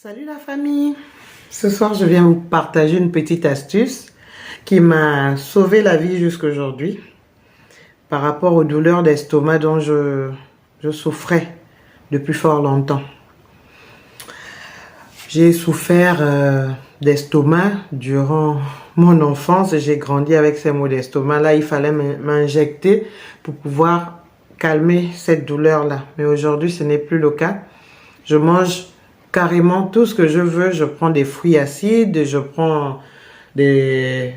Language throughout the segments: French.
Salut la famille! Ce soir, je viens vous partager une petite astuce qui m'a sauvé la vie jusqu'aujourd'hui par rapport aux douleurs d'estomac dont je souffrais depuis fort longtemps. J'ai souffert d'estomac durant mon enfance et j'ai grandi avec ces maux d'estomac. Là, il fallait m'injecter pour pouvoir calmer cette douleur-là. Mais aujourd'hui, ce n'est plus le cas. Je mange carrément tout ce que je veux. Je prends des fruits acides, je prends des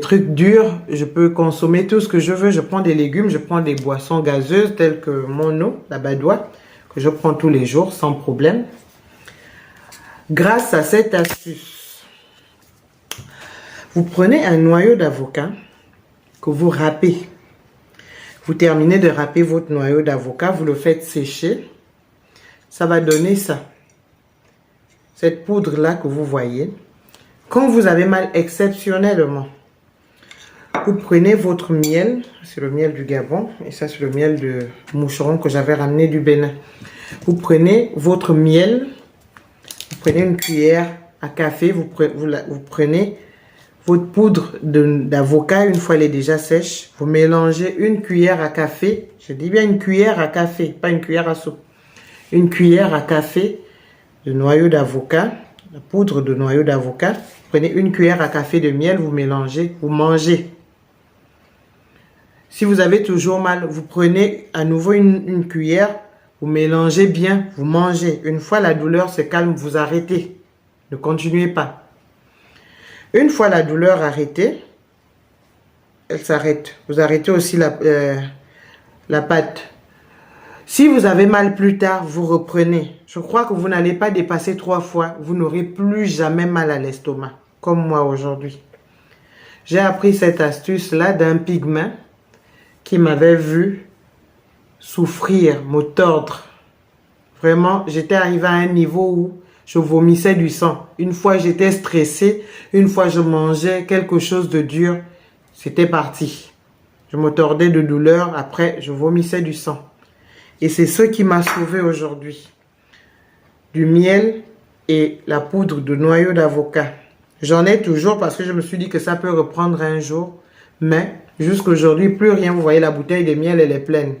trucs durs. Je peux consommer tout ce que je veux. Je prends des légumes, je prends des boissons gazeuses telles que mon eau, la Badoit, que je prends tous les jours sans problème. Grâce à cette astuce, vous prenez un noyau d'avocat que vous râpez. Vous terminez de râper votre noyau d'avocat, vous le faites sécher. Ça va donner ça. Cette poudre-là que vous voyez. Quand vous avez mal exceptionnellement, vous prenez votre miel. C'est le miel du Gabon. Et ça, c'est le miel de moucheron que j'avais ramené du Bénin. Vous prenez votre miel. Vous prenez une cuillère à café. Vous prenez votre poudre d'avocat. Une fois elle est déjà sèche, vous mélangez une cuillère à café. Je dis bien une cuillère à café, pas une cuillère à soupe. Une cuillère à café de noyau d'avocat, la poudre de noyau d'avocat. Prenez une cuillère à café de miel, vous mélangez, vous mangez. Si vous avez toujours mal, vous prenez à nouveau une cuillère, vous mélangez bien, vous mangez. Une fois la douleur se calme, vous arrêtez. Ne continuez pas. Une fois la douleur arrêtée, elle s'arrête. Vous arrêtez aussi la pâte. Si vous avez mal plus tard, vous reprenez. Je crois que vous n'allez pas dépasser 3 fois. Vous n'aurez plus jamais mal à l'estomac, comme moi aujourd'hui. J'ai appris cette astuce-là d'un pygmée qui m'avait vu souffrir, me tordre. Vraiment, j'étais arrivé à un niveau où je vomissais du sang. Une fois, j'étais stressée. Une fois, je mangeais quelque chose de dur. C'était parti. Je me tordais de douleur. Après, je vomissais du sang. Et c'est ce qui m'a sauvé aujourd'hui. Du miel et la poudre de noyau d'avocat. J'en ai toujours parce que je me suis dit que ça peut reprendre un jour. Mais jusqu'aujourd'hui, plus rien. Vous voyez, la bouteille de miel, elle est pleine.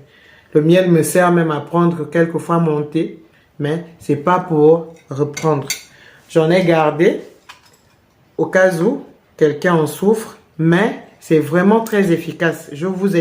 Le miel me sert même à prendre quelquefois mon thé. Mais c'est pas pour reprendre. J'en ai gardé au cas où quelqu'un en souffre. Mais c'est vraiment très efficace. Je vous